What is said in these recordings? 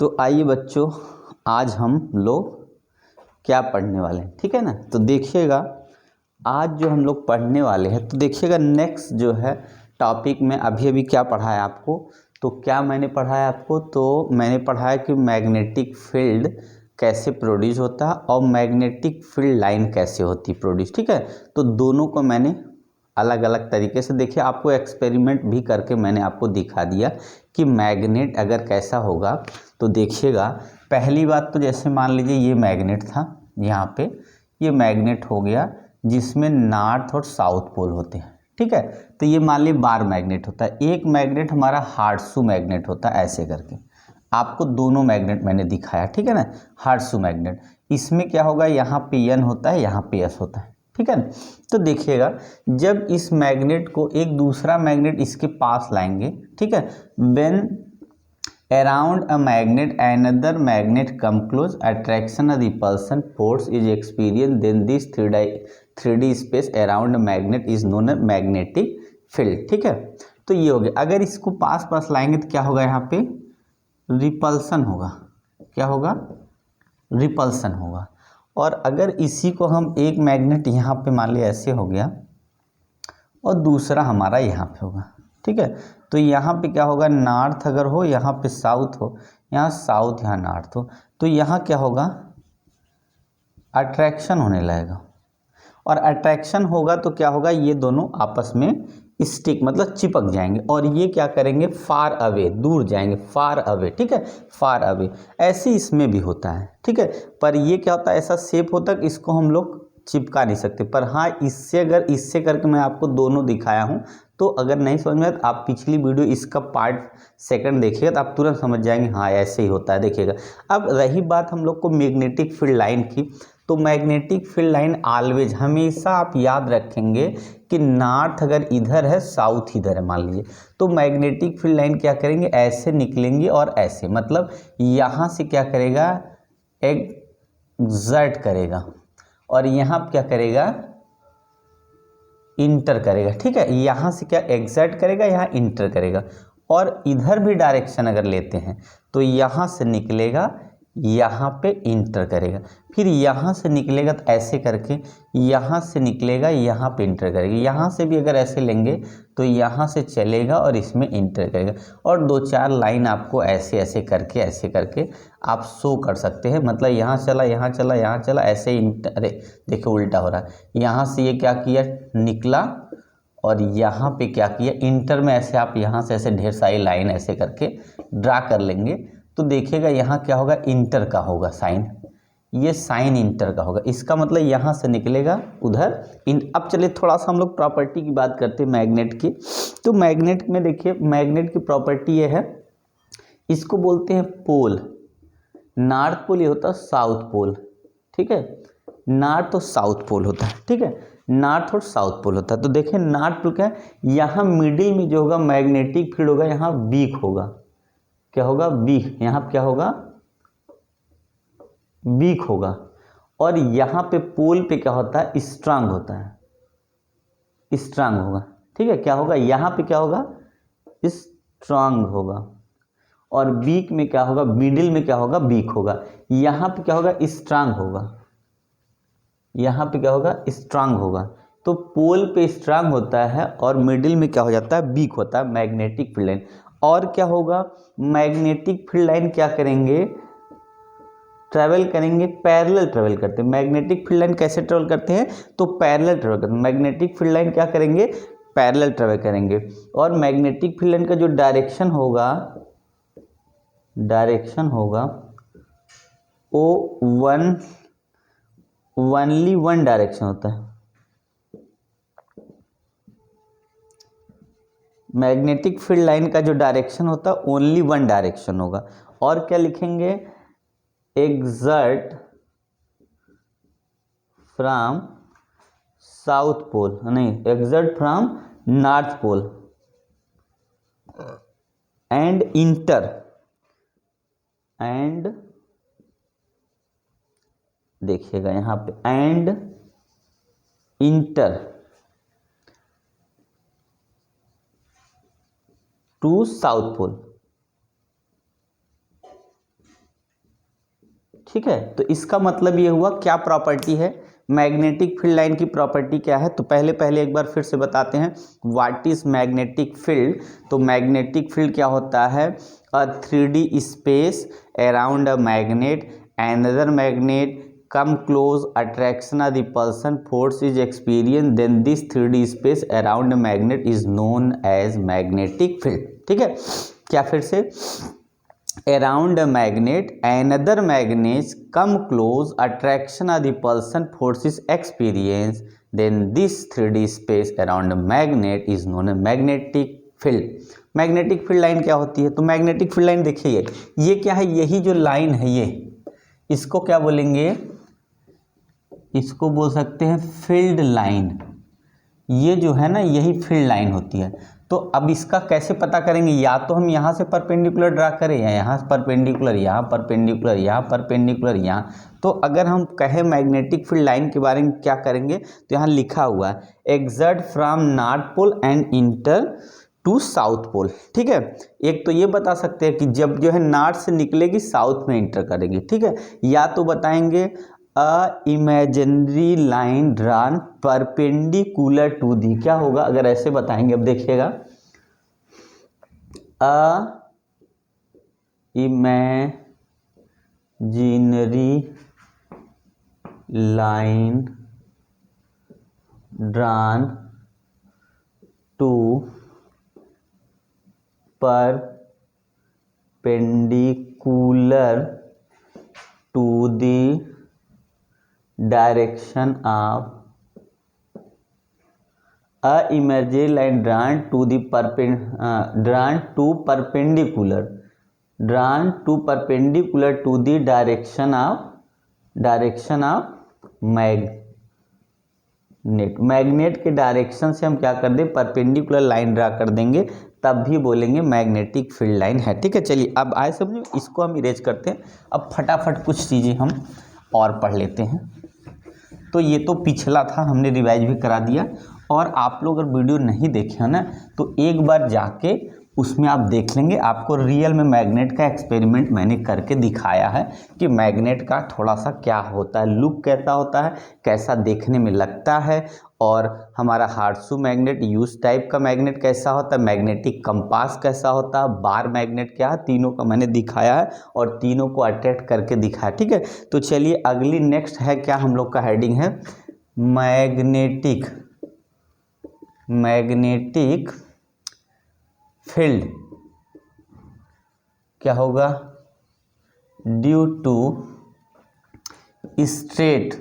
तो आइए बच्चों, आज हम लोग क्या पढ़ने वाले हैं, ठीक है ना। तो देखिएगा आज जो हम लोग पढ़ने वाले हैं, तो देखिएगा नेक्स्ट जो है टॉपिक में अभी अभी क्या पढ़ा है आपको। तो क्या मैंने पढ़ा है आपको, तो मैंने पढ़ा है कि मैग्नेटिक फील्ड कैसे प्रोड्यूस होता है और मैग्नेटिक फील्ड लाइन कैसे होती है प्रोड्यूस, ठीक है। तो दोनों को मैंने अलग अलग तरीके से देखिए, आपको एक्सपेरिमेंट भी करके मैंने आपको दिखा दिया कि मैग्नेट अगर कैसा होगा। तो देखिएगा पहली बात तो जैसे मान लीजिए ये मैग्नेट था, यहाँ पे ये मैग्नेट हो गया जिसमें नॉर्थ और साउथ पोल होते हैं, ठीक है। तो ये मान लीजिए बार मैग्नेट होता है। एक मैग्नेट हमारा हार्टशू मैग्नेट होता है, ऐसे करके आपको दोनों मैग्नेट मैंने दिखाया, ठीक है ना। हार्टशू मैग्नेट, इसमें क्या होगा, यहाँ पे एन होता है, यहाँ पे एस होता है, ठीक है ना। तो देखिएगा जब इस मैग्नेट को एक दूसरा मैग्नेट इसके पास लाएंगे, ठीक है, when around a magnet another magnet come close, attraction or repulsion force is experienced, then this 3D space around a magnet is known as magnetic field, ठीक है। तो ये हो गया, अगर इसको पास पास लाएंगे तो क्या होगा, यहाँ पे रिपल्सन होगा। क्या होगा, रिपल्सन होगा। और अगर इसी को हम एक मैग्नेट यहाँ पे मान लिया ऐसे हो गया और दूसरा हमारा यहाँ पे होगा, ठीक है। तो यहाँ पे क्या होगा, नॉर्थ अगर हो, यहाँ पे साउथ हो, यहाँ साउथ यहाँ नॉर्थ हो, तो यहाँ क्या होगा, अट्रैक्शन होने लगेगा। और अट्रैक्शन होगा तो क्या होगा, ये दोनों आपस में स्टिक मतलब चिपक जाएंगे और ये क्या करेंगे, फार अवे, दूर जाएंगे, फार अवे, ठीक है, फार अवे। ऐसे इसमें भी होता है, ठीक है। पर ये क्या होता है, ऐसा शेप होता है कि इसको हम लोग चिपका नहीं सकते। पर हाँ, इससे अगर इससे करके मैं आपको दोनों दिखाया हूँ, तो अगर नहीं समझ में आया तो आप पिछली वीडियो इसका पार्ट सेकंड देखिएगा तो आप तुरंत समझ जाएंगे, हाँ ऐसे ही होता है। देखिएगा अब रही बात हम लोग को मैग्नेटिक फील्ड लाइन की, तो मैग्नेटिक फील्ड लाइन ऑलवेज हमेशा आप याद रखेंगे कि नॉर्थ अगर इधर है, साउथ इधर है मान लीजिए, तो मैग्नेटिक फील्ड लाइन क्या करेंगे, ऐसे निकलेंगे और ऐसे, मतलब यहाँ से क्या करेगा, एक्सर्ट करेगा और यहाँ क्या करेगा, इंटर करेगा, ठीक है। यहाँ से क्या एक्सर्ट करेगा, यहाँ इंटर करेगा। और इधर भी डायरेक्शन अगर लेते हैं तो यहाँ से निकलेगा, यहाँ पे इंटर करेगा, फिर यहाँ से निकलेगा तो ऐसे करके यहाँ से निकलेगा, यहाँ पे इंटर करेगा। यहाँ से भी अगर ऐसे लेंगे तो यहाँ से चलेगा और इसमें इंटर करेगा। और दो चार लाइन आपको ऐसे ऐसे करके आप शो कर सकते हैं, मतलब यहाँ चला, यहाँ चला, यहाँ चला, ऐसे इंटर, अरे देखो उल्टा हो रहा है, यहाँ से ये क्या किया, निकला और यहाँ पे क्या किया, इंटर में ऐसे आप यहाँ से ऐसे ढेर सारी लाइन ऐसे करके ड्रा कर लेंगे। तो देखिएगा यहाँ क्या होगा, इंटर का होगा साइन, ये साइन इंटर का होगा। इसका मतलब यहाँ से निकलेगा उधर अब चलिए थोड़ा सा हम लोग प्रॉपर्टी की बात करते हैं मैग्नेट की। तो मैग्नेट में देखिए, मैग्नेट की प्रॉपर्टी ये है, इसको बोलते हैं पोल। नॉर्थ पोल ये होता है, साउथ पोल, ठीक है। नॉर्थ और साउथ पोल होता है, ठीक है, नॉर्थ और साउथ पोल होता है। तो देखें नॉर्थ पोल क्या है, यहाँ मिडिल में जो होगा मैग्नेटिक फील्ड होगा, यहाँ वीक होगा। क्या होगा, वीक, यहाँ क्या होगा, वीक होगा। और यहाँ पे पोल पे क्या होता है, स्ट्रांग होता है, स्ट्रांग होगा, ठीक है। क्या होगा, यहाँ पे क्या होगा, स्ट्रांग होगा। और वीक में क्या होगा, मिडिल में क्या होगा, वीक होगा। यहाँ पे क्या होगा, स्ट्रांग होगा, यहाँ पे क्या होगा, स्ट्रांग होगा। तो पोल पे स्ट्रांग होता है और मिडिल में क्या हो जाता है, वीक होता है मैग्नेटिक फील्ड लाइन। और क्या होगा, मैग्नेटिक फील्ड लाइन क्या करेंगे, ट्रैवल करेंगे, पैरेलल ट्रैवल करते हैं। मैग्नेटिक फील्ड लाइन कैसे ट्रैवल करते हैं, तो पैरेलल ट्रैवल करते हैं। मैग्नेटिक फील्ड लाइन क्या करेंगे, पैरेलल ट्रैवल करेंगे। और मैग्नेटिक फील्ड लाइन का जो डायरेक्शन होगा वो ओनली वन डायरेक्शन होता है। मैग्नेटिक फील्ड लाइन का जो डायरेक्शन होता है ओनली वन डायरेक्शन होगा। और क्या लिखेंगे, एक्सर्ट फ्रॉम साउथ पोल, नहीं, exert from north pole and enter, and देखिएगा यहाँ पे and enter to south pole. ठीक है। तो इसका मतलब ये हुआ क्या प्रॉपर्टी है, मैग्नेटिक फील्ड लाइन की प्रॉपर्टी क्या है। तो पहले एक बार फिर से बताते हैं व्हाट इज मैग्नेटिक फील्ड। तो मैग्नेटिक फील्ड क्या होता है, अ 3D space around a magnet, another magnet come close, attraction or repulsion force is experienced, then this 3D space around a magnet is known as magnetic field। ठीक है, क्या फिर से, around a magnet another magnet come close, attraction or repulsion force is experienced, then this 3D space around a magnet is known as magnetic field। Magnetic field line क्या होती है, तो magnetic field line देखिए ये क्या है, यही जो लाइन है ये, इसको क्या बोलेंगे, इसको बोल सकते हैं फील्ड लाइन। ये जो है ना यही फील्ड लाइन होती है। तो अब इसका कैसे पता करेंगे, या तो हम यहाँ से परपेंडिकुलर ड्रा करें, या यहाँ परपेंडिकुलर, यहाँ परपेंडिकुलर, यहाँ परपेंडिकुलर, यहाँ। तो अगर हम कहें मैग्नेटिक फील्ड लाइन के बारे में क्या करेंगे, तो यहाँ लिखा हुआ है exert from north pole and enter to south pole. ठीक है, एक तो ये बता सकते हैं कि जब जो है नॉर्थ से निकलेगी साउथ में इंटर करेगी। ठीक है, या तो बताएंगे a imaginary line drawn perpendicular to the, क्या होगा अगर ऐसे बताएंगे, अब देखिएगा a imaginary line drawn to perpendicular to the direction of a imaginary line drawn to perpendicular to the direction of magnet के डायरेक्शन से हम क्या कर दें, परपेंडिकुलर लाइन ड्रा कर देंगे, तब भी बोलेंगे मैग्नेटिक फील्ड लाइन है। ठीक है, चलिए अब आए समझो, इसको हम इरेज करते हैं। अब फटाफट कुछ चीज़ें हम और पढ़ लेते हैं। तो ये तो पिछला था, हमने रिवाइज भी करा दिया। और आप लोग अगर वीडियो नहीं देखे हो ना, तो एक बार जाके उसमें आप देख लेंगे, आपको रियल में मैग्नेट का एक्सपेरिमेंट मैंने करके दिखाया है कि मैग्नेट का थोड़ा सा क्या होता है, लुक कैसा होता है, कैसा देखने में लगता है, और हमारा हार्टसू मैग्नेट, यूज टाइप का मैग्नेट कैसा होता है, मैग्नेटिक कंपास कैसा होता है, बार मैग्नेट क्या है, तीनों का मैंने दिखाया है और तीनों को अट्रैक्ट करके दिखाया। ठीक है, तो चलिए अगली नेक्स्ट है क्या, हम लोग का हेडिंग है मैग्नेटिक फील्ड क्या होगा, due to straight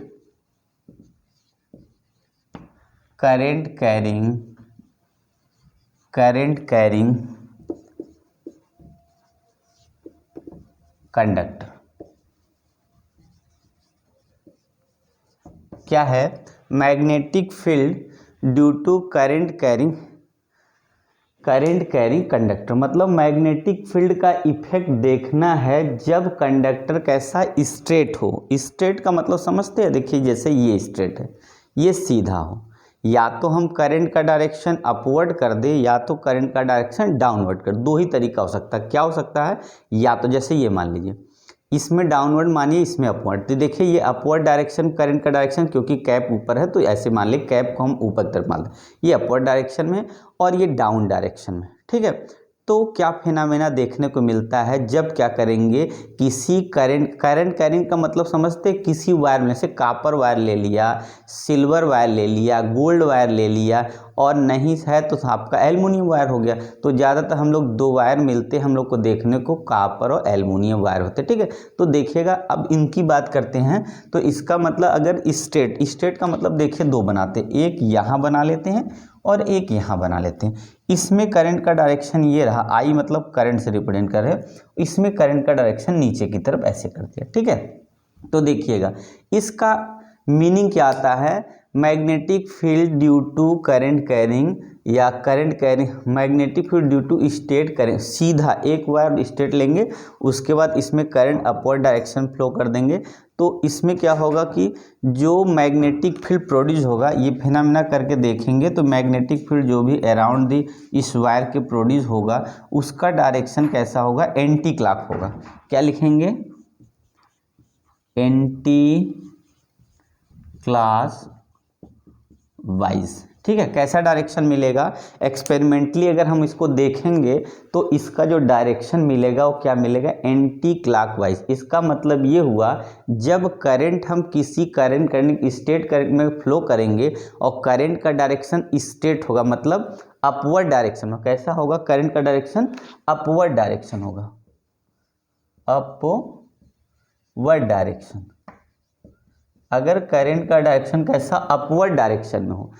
current carrying conductor. क्या है, magnetic field due to current carrying conductor, मतलब मैग्नेटिक फील्ड का इफेक्ट देखना है जब कंडक्टर कैसा, स्ट्रेट हो। स्ट्रेट का मतलब समझते हैं, देखिए जैसे ये स्ट्रेट है, ये सीधा हो, या तो हम करंट का डायरेक्शन अपवर्ड कर दे, या तो करंट का डायरेक्शन डाउनवर्ड कर, दो ही तरीका हो सकता है। क्या हो सकता है, या तो जैसे ये मान लीजिए, इसमें डाउनवर्ड मानिए, इसमें अपवर्ड। तो देखिए ये अपवर्ड डायरेक्शन करंट का डायरेक्शन, क्योंकि कैप ऊपर है तो ऐसे मान ले, कैप को हम ऊपर की तरफ मान लें, ये अपवर्ड डायरेक्शन में और ये डाउन डायरेक्शन में। ठीक है, तो क्या फिनोमेना देखने को मिलता है जब क्या करेंगे, किसी करंट कैरिंग का मतलब समझते, किसी वायर में से कॉपर वायर ले लिया, सिल्वर वायर ले लिया, गोल्ड वायर ले लिया, और नहीं है तो आपका एल्युमिनियम वायर हो गया। तो ज़्यादातर हम लोग दो वायर मिलते हम लोग को देखने को, कॉपर और एल्युमिनियम वायर होते। ठीक है, तो देखिएगा अब इनकी बात करते हैं। तो इसका मतलब अगर स्ट्रेट का मतलब देखिए दो बनाते, एक यहाँ बना लेते हैं और एक यहाँ बना लेते हैं। इसमें करंट का डायरेक्शन ये रहा, आई मतलब करंट से रिप्रेजेंट कर रहे हैं, इसमें करंट का डायरेक्शन नीचे की तरफ ऐसे कर दिया। ठीक है, तो देखिएगा इसका मीनिंग क्या आता है, magnetic field due to current carrying, या current carrying magnetic field due to straight current, सीधा एक वायर स्ट्रेट लेंगे, उसके बाद इसमें करंट अपवर्ड डायरेक्शन फ्लो कर देंगे। तो इसमें क्या होगा कि जो मैग्नेटिक फील्ड प्रोड्यूस होगा, ये फिनोमेना करके देखेंगे, तो मैग्नेटिक फील्ड जो भी अराउंड दी इस वायर के प्रोड्यूस होगा, उसका डायरेक्शन कैसा होगा, एंटी क्लॉक होगा। क्या लिखेंगे, एंटी क्लास वाइज। ठीक है, कैसा डायरेक्शन मिलेगा? एक्सपेरिमेंटली अगर हम इसको देखेंगे तो इसका जो डायरेक्शन मिलेगा वो क्या मिलेगा? Anti clockwise. इसका मतलब ये हुआ जब करंट हम किसी करंट स्टेट करंट में फ्लो करेंगे और करंट का डायरेक्शन स्टेट होगा, मतलब अपवर्ड डायरेक्शन में। कैसा होगा? करंट का डायरेक्शन अपवर्ड डायरेक्शन होगा, अपवर्ड डायरेक्शन। अगर करंट का डायरेक्शन कैसा? अपवर्ड डायरेक्शन में हो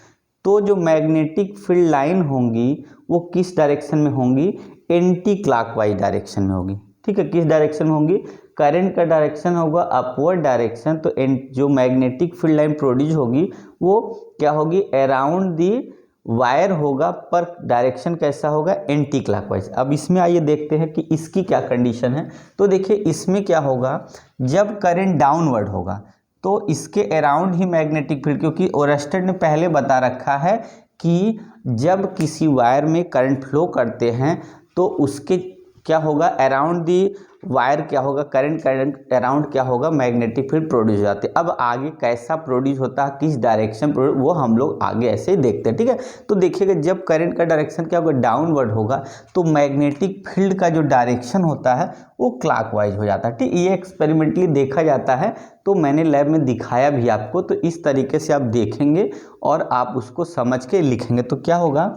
तो जो मैग्नेटिक फील्ड लाइन होंगी वो किस डायरेक्शन में होंगी? एंटी क्लॉकवाइज डायरेक्शन में होगी। ठीक है, किस डायरेक्शन में होंगी? करंट का डायरेक्शन होगा अपवर्ड डायरेक्शन, तो जो मैग्नेटिक फील्ड लाइन प्रोड्यूस होगी वो क्या होगी? अराउंड दी वायर होगा, पर डायरेक्शन कैसा होगा? Anti clockwise. अब इसमें आइए देखते हैं कि इसकी क्या कंडीशन है। तो देखिए इसमें क्या होगा, जब करंट डाउनवर्ड होगा तो इसके अराउंड ही मैग्नेटिक फील्ड, क्योंकि ओरेस्टेड ने पहले बता रखा है कि जब किसी वायर में करंट फ्लो करते हैं तो उसके क्या होगा? अराउंड दी वायर क्या होगा? करंट अराउंड क्या होगा? मैग्नेटिक फील्ड प्रोड्यूस हो जाते हैं। अब आगे कैसा प्रोड्यूस होता है, किस डायरेक्शन प्रोड्यूस, वो हम लोग आगे ऐसे देखते हैं। ठीक है, तो देखिएगा जब करंट का डायरेक्शन क्या होगा? डाउनवर्ड होगा तो मैग्नेटिक फील्ड का जो डायरेक्शन होता है वो क्लॉकवाइज हो जाता है। ठीक, ये एक्सपेरिमेंटली देखा जाता है, तो मैंने लैब में दिखाया भी आपको। तो इस तरीके से आप देखेंगे और आप उसको समझ के लिखेंगे तो क्या होगा?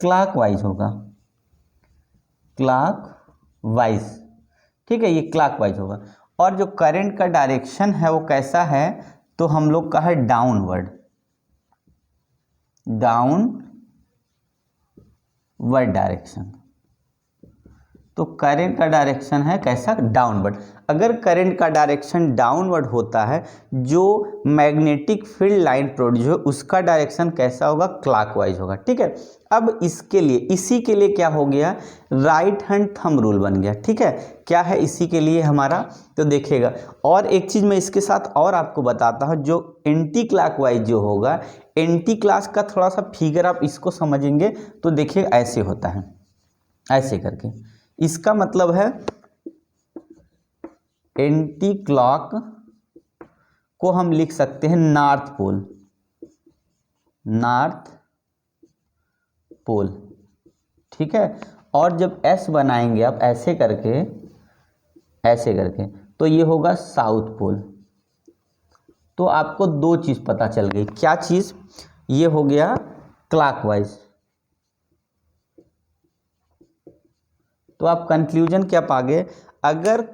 क्लॉकवाइज होगा, क्लॉकवाइज। ठीक है, ये क्लॉकवाइज होगा। और जो करंट का डायरेक्शन है वो कैसा है? तो हम लोग का है डाउनवर्ड, डाउनवर्ड डायरेक्शन। तो करंट का डायरेक्शन है कैसा? डाउनवर्ड। अगर करंट का डायरेक्शन डाउनवर्ड होता है, जो मैग्नेटिक फील्ड लाइन प्रोड्यूस हो उसका डायरेक्शन कैसा होगा? क्लॉकवाइज होगा। ठीक है, अब इसके लिए, इसी के लिए क्या हो गया? राइट हैंड थंब रूल बन गया। ठीक है, क्या है इसी के लिए हमारा? तो देखिएगा, और एक चीज़ मैं इसके साथ और आपको बताता हूँ, जो एंटी क्लॉकवाइज जो होगा, एंटी क्लास का थोड़ा सा फिगर आप इसको समझेंगे तो देखिए ऐसे होता है, ऐसे करके। इसका मतलब है एंटी क्लॉक को हम लिख सकते हैं नॉर्थ पोल, नॉर्थ पोल। ठीक है, और जब एस बनाएंगे आप ऐसे करके, ऐसे करके, तो ये होगा साउथ पोल। तो आपको दो चीज़ पता चल गई। क्या चीज़? ये हो गया क्लॉकवाइज। तो आप कंक्लूजन क्या पा गए? अगर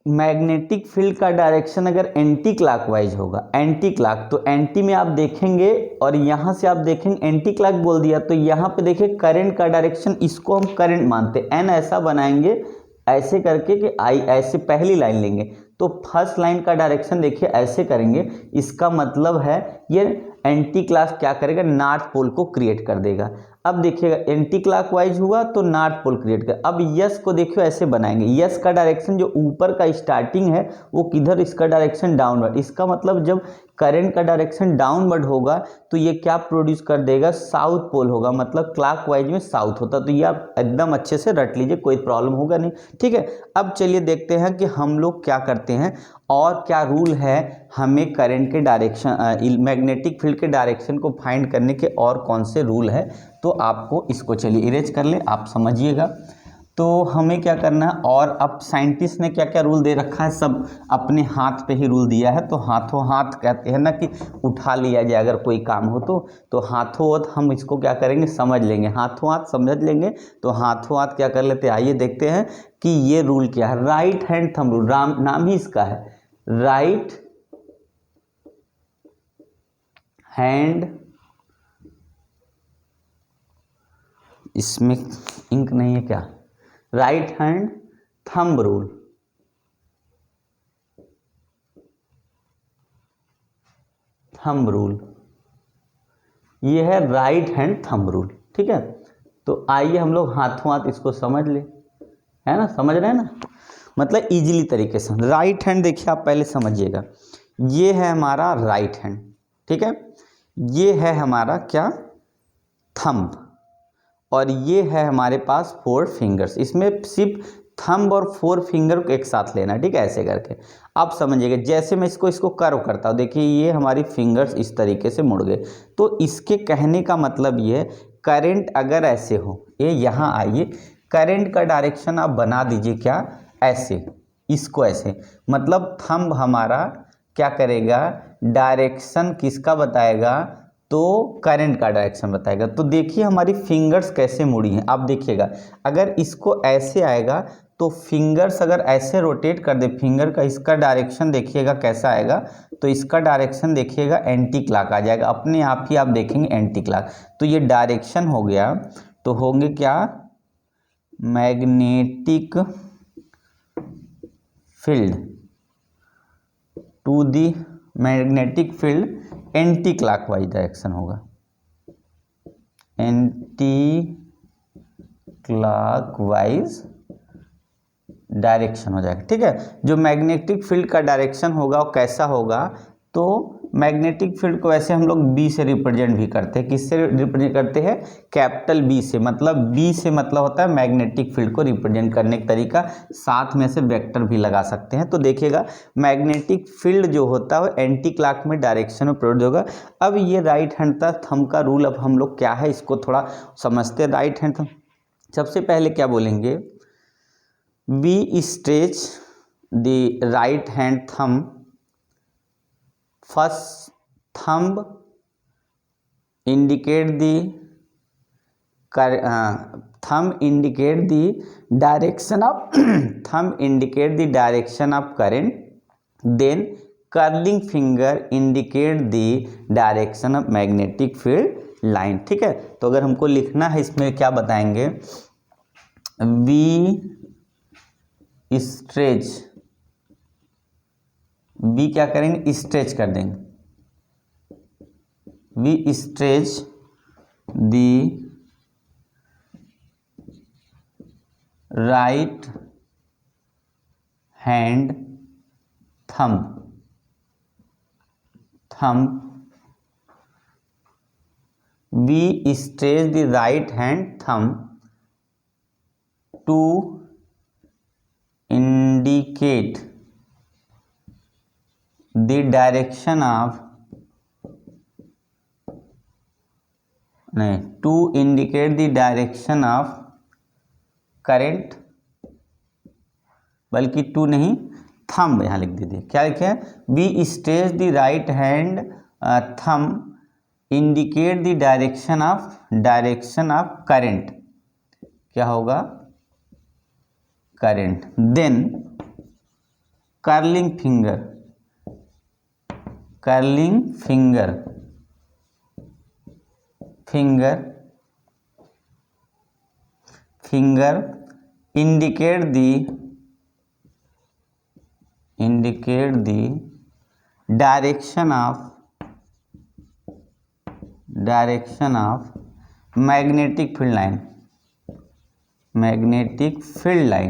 मैग्नेटिक फील्ड का डायरेक्शन अगर एंटी क्लॉकवाइज होगा, एंटी क्लॉक, तो एंटी में आप देखेंगे और यहाँ से आप देखेंगे एंटी क्लॉक बोल दिया, तो यहाँ पे देखिए करंट का डायरेक्शन, इसको हम करंट मानते हैं। एन ऐसा बनाएंगे ऐसे करके कि आई ऐसे पहली लाइन लेंगे, तो फर्स्ट लाइन का डायरेक्शन देखिए ऐसे करेंगे। इसका मतलब है ये एंटी क्लॉक क्या करेगा? नॉर्थ पोल को क्रिएट कर देगा। अब देखिएगा एंटी क्लॉकवाइज हुआ तो नॉर्थ पोल क्रिएट कर। अब यस को देखियो ऐसे बनाएंगे, यस का डायरेक्शन जो ऊपर का स्टार्टिंग है वो किधर? इसका डायरेक्शन डाउनवर्ड। इसका मतलब जब करंट का डायरेक्शन डाउनवर्ड होगा तो ये क्या प्रोड्यूस कर देगा? साउथ पोल होगा, मतलब क्लॉकवाइज में साउथ होता। तो ये आप एकदम अच्छे से रट लीजिए, कोई प्रॉब्लम होगा नहीं। ठीक है, अब चलिए देखते हैं कि हम लोग क्या करते हैं और क्या रूल है हमें करंट के डायरेक्शन, मैग्नेटिक फील्ड के डायरेक्शन को फाइंड करने के और कौन से रूल है। तो आपको इसको चलिए इरेज कर ले, आप समझिएगा। तो हमें क्या करना है, और अब साइंटिस्ट ने क्या क्या रूल दे रखा है, सब अपने हाथ पे ही रूल दिया है। तो हाथों हाथ कहते हैं ना कि उठा लिया जाए अगर कोई काम हो तो हाथों हाथ हम इसको क्या करेंगे? समझ लेंगे, हाथों हाथ समझ लेंगे। तो हाथों हाथ क्या कर लेते हैं, आइए देखते हैं कि ये रूल क्या है। राइट हैंड थंब रूल, नाम ही इसका है, राइट हैंड, इसमें इंक नहीं है क्या? Right hand thumb rule. Thumb rule ये है राइट हैंड थंब रूल। ठीक है, तो आइए हम लोग हाथों हाथ इसको समझ ले, है ना? समझ रहे हैं ना? मतलब इजीली तरीके से। राइट हैंड देखिए आप पहले समझिएगा, ये है हमारा राइट हैंड। ठीक है, ये है हमारा क्या? थंब। और ये है हमारे पास 4 फिंगर्स। इसमें सिर्फ थंब और 4 फिंगर को एक साथ लेना, ठीक है, ऐसे करके आप समझिएगा। जैसे मैं इसको कर्व करता हूँ, देखिए ये हमारी फिंगर्स इस तरीके से मुड़ गए। तो इसके कहने का मतलब ये, करंट अगर ऐसे हो, ये यहाँ आइए, करंट का डायरेक्शन आप बना दीजिए क्या, ऐसे, इसको ऐसे, मतलब थंब हमारा क्या करेगा, डायरेक्शन किसका बताएगा, तो करंट का डायरेक्शन बताएगा। तो देखिए हमारी फिंगर्स कैसे मुड़ी हैं, आप देखिएगा, अगर इसको ऐसे आएगा तो फिंगर्स अगर ऐसे रोटेट कर दे फिंगर का, इसका डायरेक्शन देखिएगा कैसा आएगा, तो इसका डायरेक्शन देखिएगा एंटी क्लॉक आ जाएगा, अपने आप ही आप देखेंगे एंटी क्लॉक। तो ये डायरेक्शन हो गया, तो होंगे क्या, magnetic field to the magnetic field anticlockwise direction होगा, एंटी क्लॉकवाइज डायरेक्शन हो जाएगा, ठीक है। जो मैग्नेटिक फील्ड का डायरेक्शन होगा वो कैसा होगा, तो मैग्नेटिक फील्ड को वैसे हम लोग बी से रिप्रेजेंट भी करते हैं, किससे रिप्रेजेंट करते हैं, कैपिटल बी से, मतलब बी से मतलब होता है मैग्नेटिक फील्ड को रिप्रेजेंट करने का तरीका, साथ में से वेक्टर भी लगा सकते हैं। तो देखिएगा मैग्नेटिक फील्ड जो होता है वो एंटी क्लॉक में डायरेक्शन में प्रोड्यूस होगा। अब ये राइट हैंड थंब का रूल अब हम लोग क्या है इसको थोड़ा समझते हैं। राइट हैंड थंब, सबसे पहले क्या बोलेंगे, we stretch the right hand thumb, first thumb indicate the thumb indicate the direction of thumb indicate the direction of current, then curling finger indicate the direction of magnetic field line, ठीक है। तो अगर हमको लिखना है इसमें क्या बताएंगे, we स्ट्रेच, बी क्या करेंगे, स्ट्रेच कर देंगे, we stretch the right hand thumb, we stretch the right hand thumb to indicate the direction of to indicate the direction of current, बल्कि टू नहीं, थंब यहाँ लिख दीजिए, क्या लिखे, be stretch the right hand thumb indicate the direction of current, क्या होगा, current, then curling finger indicate the direction of magnetic field line,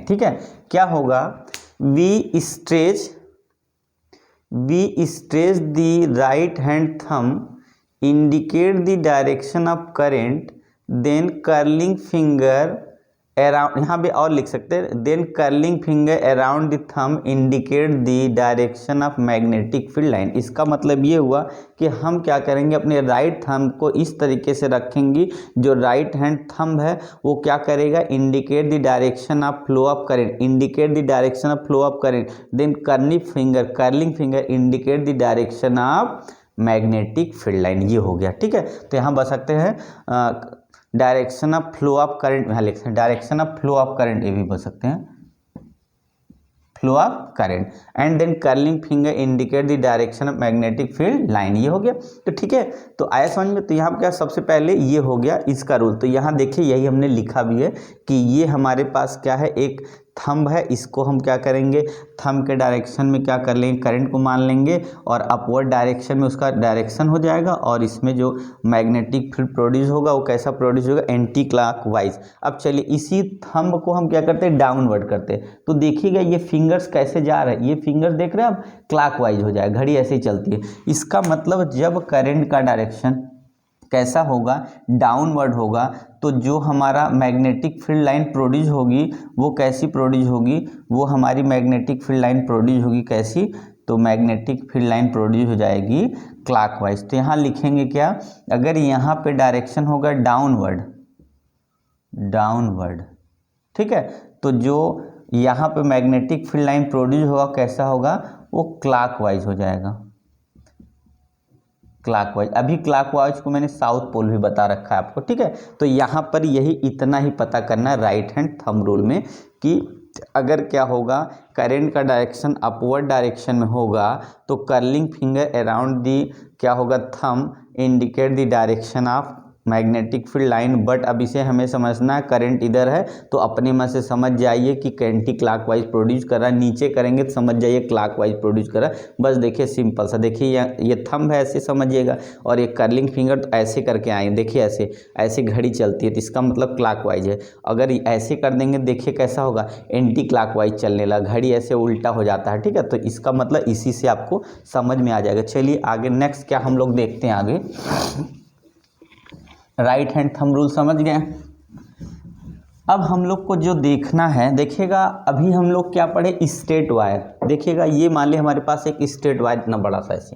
ठीक है। क्या होगा, we stretch the right hand thumb indicate the direction of current, then curling finger around, यहाँ भी और लिख सकते हैं, then curling finger around the thumb indicate the direction of magnetic field line. इसका मतलब ये हुआ कि हम क्या करेंगे, अपने राइट थंब को इस तरीके से रखेंगे, जो राइट हैंड थंब है वो क्या करेगा, indicate the direction of flow of current, then curling finger indicate the direction of magnetic field line, ये हो गया, ठीक है। तो यहाँ बता सकते हैं direction of flow of current, यहाँ लिखते हैं direction of flow of current, ये भी बोल सकते हैं flow of current, and then curling finger indicate the direction of magnetic field line, ये हो गया। तो ठीक है, तो आया समझ में। तो यहाँ क्या, सबसे पहले ये हो गया इसका रूल। तो यहाँ देखिए यही हमने लिखा भी है कि ये हमारे पास क्या है, एक थंब है, इसको हम क्या करेंगे, थंब के डायरेक्शन में क्या कर लेंगे, करंट को मान लेंगे और अपवर्ड डायरेक्शन में उसका डायरेक्शन हो जाएगा, और इसमें जो मैग्नेटिक फील्ड प्रोड्यूस होगा वो कैसा प्रोड्यूस होगा, एंटी क्लॉकवाइज। अब चलिए इसी थंब को हम क्या करते हैं, डाउनवर्ड करते हैं। तो देखिएगा ये फिंगर्स कैसे जा रहे हैं, ये फिंगर्स देख रहे हैं आप, क्लॉकवाइज हो जाएगा, घड़ी ऐसे ही चलती है। इसका मतलब जब करंट का डायरेक्शन कैसा होगा, डाउनवर्ड होगा। तो जो हमारा मैग्नेटिक फील्ड लाइन प्रोड्यूस होगी वो कैसी प्रोड्यूस होगी, वो हमारी मैग्नेटिक फील्ड लाइन प्रोड्यूस होगी कैसी, तो मैग्नेटिक फील्ड लाइन प्रोड्यूस हो जाएगी क्लॉकवाइज। तो यहाँ लिखेंगे क्या, अगर यहाँ पे डायरेक्शन होगा डाउनवर्ड, डाउनवर्ड, ठीक है, तो जो यहाँ पे मैग्नेटिक फील्ड लाइन प्रोड्यूस होगा कैसा होगा, वो क्लॉकवाइज हो जाएगा, क्लॉकवाइज। अभी क्लॉकवाइज को मैंने साउथ पोल भी बता रखा है आपको, ठीक है। तो यहाँ पर यही इतना ही पता करना है राइट हैंड थंब रूल में कि अगर क्या होगा, करंट का डायरेक्शन अपवर्ड डायरेक्शन में होगा तो कर्लिंग फिंगर अराउंड दी क्या होगा, thumb indicate the direction of magnetic field line. But अब इसे हमें समझना है करंट इधर है तो अपने मन से समझ जाइए कि एंटी क्लॉकवाइज प्रोड्यूस कर रहा है, नीचे करेंगे तो समझ जाइए क्लॉकवाइज प्रोड्यूस कर रहा है। बस देखिए सिंपल सा, देखिए ये थंब है ऐसे समझिएगा, और ये कर्लिंग फिंगर तो ऐसे करके आए, देखिए ऐसे ऐसे घड़ी चलती है तो इसका मतलब क्लॉकवाइज है। अगर ऐसे कर देंगे देखिए कैसा होगा, एंटी क्लॉकवाइज चलने लगा, घड़ी ऐसे उल्टा हो जाता है, ठीक है। तो इसका मतलब इसी से आपको समझ में आ जाएगा। चलिए आगे नेक्स्ट क्या हम लोग देखते हैं आगे। राइट हैंड थंब रूल समझ गए। अब हम लोग को जो देखना है, देखिएगा अभी हम लोग क्या पढ़े, स्ट्रेट वायर। देखिएगा ये मान लिया हमारे पास एक स्ट्रेट वायर इतना बड़ा सा ऐसे,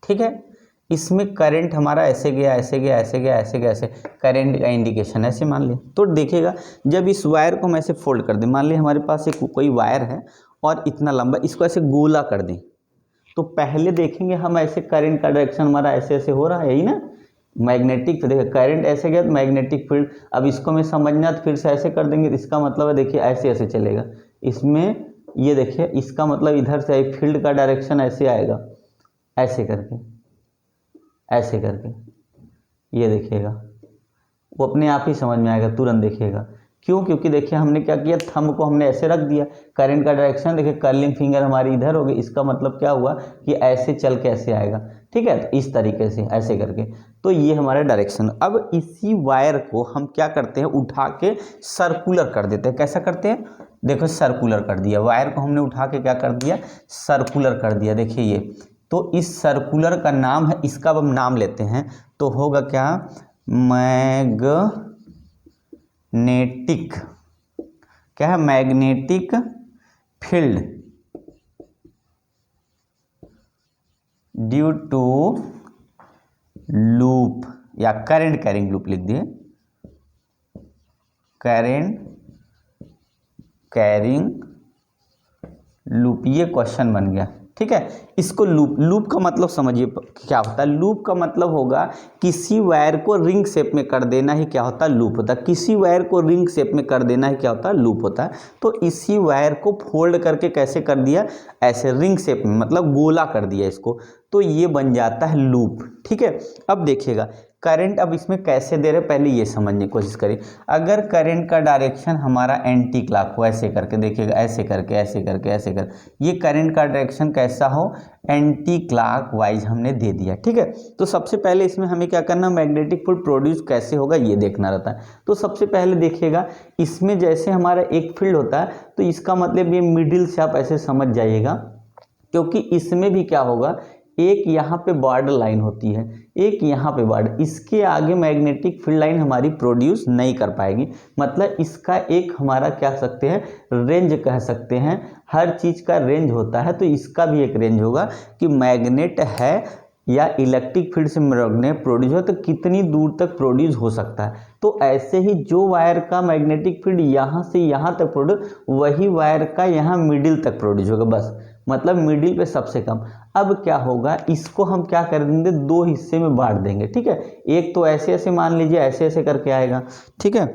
ठीक है, इसमें करंट हमारा ऐसे गया ऐसे गया ऐसे गया ऐसे गया ऐसे, करंट का इंडिकेशन ऐसे मान लिया। तो देखिएगा जब इस वायर को हम ऐसे फोल्ड कर दें, मान लिया हमारे पास एक कोई वायर है और इतना लंबा, इसको ऐसे गोला कर दें, तो पहले देखेंगे हम ऐसे करंट का डायरेक्शन हमारा ऐसे ऐसे हो रहा है, यही ना, मैग्नेटिक, देखिए करंट ऐसे गया तो मैग्नेटिक फील्ड। अब इसको मैं समझना तो फिर से ऐसे कर देंगे, इसका मतलब है देखिए ऐसे ऐसे चलेगा इसमें, ये देखिए इसका मतलब इधर से फील्ड का डायरेक्शन ऐसे आएगा, ऐसे करके ऐसे करके, ये देखिएगा वो अपने आप ही समझ में आएगा, तुरंत देखिएगा। क्यों, क्योंकि देखिए हमने क्या किया, थंब को हमने ऐसे रख दिया, करंट का डायरेक्शन देखिए कर्लिंग फिंगर हमारी इधर होगी, इसका मतलब क्या हुआ कि ऐसे चल के ऐसे आएगा, ठीक है। तो इस तरीके से ऐसे करके, तो ये हमारा डायरेक्शन। अब इसी वायर को हम क्या करते हैं, उठा के सर्कुलर कर देते हैं। कैसा करते हैं, देखो सर्कुलर कर दिया, वायर को हमने उठा के क्या कर दिया, सर्कुलर कर दिया। देखिए ये, तो इस सर्कुलर का नाम है, इसका अब हम नाम लेते हैं तो होगा क्या, मैग्नेटिक, क्या है, magnetic field due to loop, या करंट कैरिंग लूप लिख दिए, करंट कैरिंग लूप, ये क्वेश्चन बन गया, ठीक है। इसको लूप का मतलब समझिए क्या होता है। लूप का मतलब होगा किसी वायर को रिंग शेप में कर देना ही क्या होता है, लूप होता है। किसी वायर को रिंग शेप में कर देना ही क्या होता है, लूप होता है। तो इसी वायर को फोल्ड करके कैसे कर दिया, ऐसे रिंग शेप में, मतलब गोला कर दिया इसको, तो ये बन जाता है लूप, ठीक है। अब देखिएगा करंट अब इसमें कैसे दे रहे, पहले ये समझने की कोशिश करिए। अगर करंट का डायरेक्शन हमारा एंटी क्लॉक हो, ऐसे करके देखिएगा, ऐसे करके ऐसे करके ऐसे कर, ये करंट का डायरेक्शन कैसा हो, एंटी क्लॉक वाइज हमने दे दिया, ठीक है। तो सबसे पहले इसमें हमें क्या करना, मैग्नेटिक फील्ड प्रोड्यूस कैसे होगा ये देखना रहता है। तो सबसे पहले देखिएगा इसमें जैसे हमारा एक फील्ड होता है तो इसका मतलब ये मिडिल से आप ऐसे समझ जाइएगा, क्योंकि इसमें भी क्या होगा, एक यहाँ पे बॉर्डर लाइन होती है, एक यहाँ पे बॉर्डर, इसके आगे मैग्नेटिक फील्ड लाइन हमारी प्रोड्यूस नहीं कर पाएगी। मतलब इसका एक हमारा क्या सकते हैं, रेंज कह सकते हैं, हर चीज़ का रेंज होता है, तो इसका भी एक रेंज होगा कि मैग्नेट है या इलेक्ट्रिक फील्ड से मैग्नेट प्रोड्यूस हो तो कितनी दूर तक प्रोड्यूस हो सकता है। तो ऐसे ही जो वायर का मैग्नेटिक फील्ड यहाँ से यहाँ तक प्रोड्यूस, वही वायर का यहाँ मिडिल तक प्रोड्यूस होगा, बस मतलब मिडिल पे सबसे कम। अब क्या होगा, इसको हम क्या कर देंगे, दो हिस्से में बांट देंगे, ठीक है। एक तो ऐसे ऐसे मान लीजिए, ऐसे ऐसे करके आएगा, ठीक है।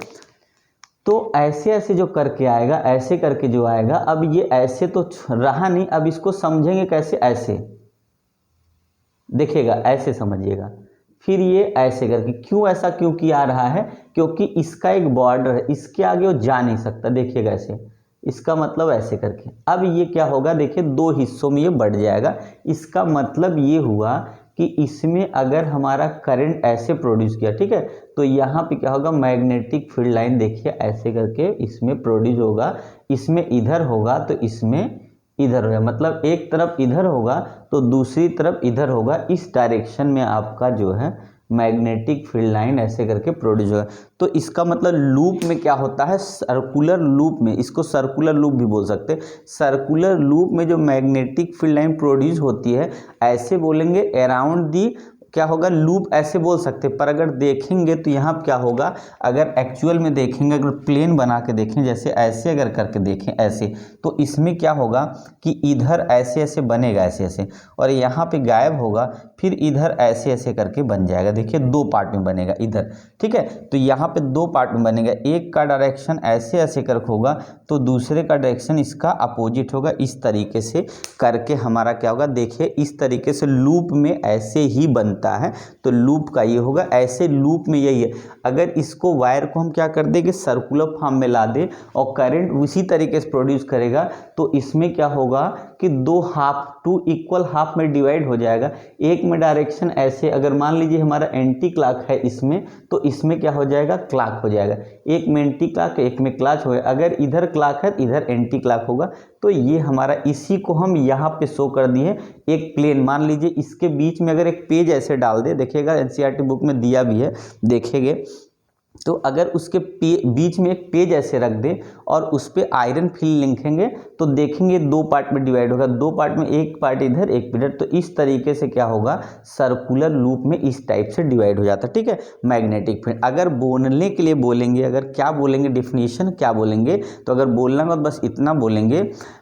तो ऐसे ऐसे जो करके आएगा, ऐसे करके जो आएगा, अब ये ऐसे तो रहा नहीं, अब इसको समझेंगे कैसे, ऐसे देखिएगा, ऐसे समझिएगा, फिर ये ऐसे करके, क्यों ऐसा क्यों किया रहा है, क्योंकि इसका एक बॉर्डर है, इसके आगे वो जा नहीं सकता, देखिएगा ऐसे, इसका मतलब ऐसे करके। अब ये क्या होगा, देखिए दो हिस्सों में ये बढ़ जाएगा। इसका मतलब ये हुआ कि इसमें अगर हमारा करंट ऐसे प्रोड्यूस किया, ठीक है, तो यहाँ पे क्या होगा, मैग्नेटिक फील्ड लाइन देखिए ऐसे करके इसमें प्रोड्यूस होगा, इसमें इधर होगा तो इसमें इधर होगा, मतलब एक तरफ इधर होगा तो दूसरी तरफ इधर होगा। इस डायरेक्शन में आपका जो है मैग्नेटिक फील्ड लाइन ऐसे करके प्रोड्यूस होगा। तो इसका मतलब लूप में क्या होता है, सर्कुलर लूप में, इसको सर्कुलर लूप भी बोल सकते हैं। सर्कुलर लूप में जो मैग्नेटिक फील्ड लाइन प्रोड्यूस होती है, ऐसे बोलेंगे अराउंड दी, क्या होगा, लूप ऐसे बोल सकते हैं। पर अगर देखेंगे तो यहाँ क्या होगा, अगर एक्चुअल में देखेंगे, अगर प्लेन बना के देखें, जैसे ऐसे अगर करके देखें ऐसे, तो इसमें क्या होगा कि इधर ऐसे ऐसे बनेगा, ऐसे ऐसे, और यहाँ पे गायब होगा, फिर इधर ऐसे ऐसे करके बन जाएगा। देखिए दो पार्ट में बनेगा इधर, ठीक है। तो यहाँ पे दो पार्ट में बनेगा, एक का डायरेक्शन ऐसे ऐसे करके होगा, तो दूसरे का डायरेक्शन इसका अपोजिट होगा। इस तरीके से करके हमारा क्या होगा, देखिए इस तरीके से लूप में ऐसे ही बनता है। तो लूप का ये होगा, ऐसे लूप में यही है। अगर इसको वायर को हम क्या कर देंगे, सर्कुलर फॉर्म में ला दे और करंट उसी तरीके से प्रोड्यूस करेगा, तो इसमें क्या होगा कि दो हाफ, टू इक्वल हाफ में डिवाइड हो जाएगा। एक में डायरेक्शन ऐसे, अगर मान लीजिए हमारा एंटी क्लॉक है इसमें, तो इसमें क्या हो जाएगा, क्लॉक हो जाएगा। एक में एंटी क्लॉक, एक में क्लॉक हो, अगर इधर क्लॉक है इधर एंटी क्लॉक होगा। तो ये हमारा, इसी को हम यहाँ पे शो कर दिए। एक प्लेन मान लीजिए, इसके बीच में अगर एक पेज ऐसे डाल दे, देखिएगा एनसीईआरटी बुक में दिया भी है, देखेंगे तो अगर उसके बीच में एक पेज ऐसे रख दे और उस पर आयरन फील्ड लिखेंगे, तो देखेंगे दो पार्ट में डिवाइड होगा, दो पार्ट में, एक पार्ट इधर एक इधर। तो इस तरीके से क्या होगा, सर्कुलर लूप में इस टाइप से डिवाइड हो जाता है, ठीक है, मैग्नेटिक फील्ड। अगर बोलने के लिए बोलेंगे, अगर क्या बोलेंगे, डिफिनीशन क्या बोलेंगे, तो अगर बोलना हो बस इतना बोलेंगे,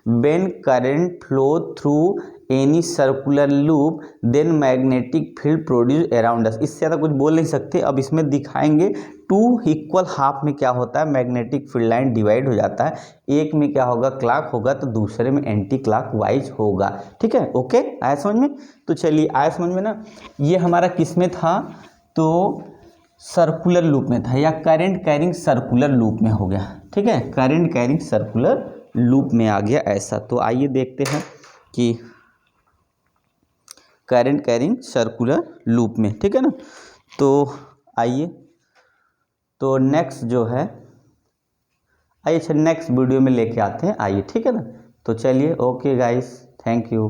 when current flow through any circular loop then magnetic field produce around us. इससे ज़्यादा कुछ बोल नहीं सकते। अब इसमें दिखाएंगे टू इक्वल हाफ में क्या होता है, मैग्नेटिक फील्ड लाइन डिवाइड हो जाता है। एक में क्या होगा, क्लॉक होगा, तो दूसरे में एंटी क्लॉक वाइज होगा, ठीक है। ओके, आया समझ में? तो चलिए, आया समझ में ना। ये हमारा किस में था, तो सर्कुलर लूप में था, या करंट कैरिंग सर्कुलर लूप में हो गया, ठीक है, करंट कैरिंग सर्कुलर लूप में आ गया ऐसा। तो आइए देखते हैं कि करंट कैरिंग सर्कुलर लूप में, ठीक है ना। तो आइए, तो नेक्स्ट जो है, आइए अच्छा नेक्स्ट वीडियो में लेके आते हैं, आइए, ठीक है ना। तो चलिए, ओके गाइस, थैंक यू।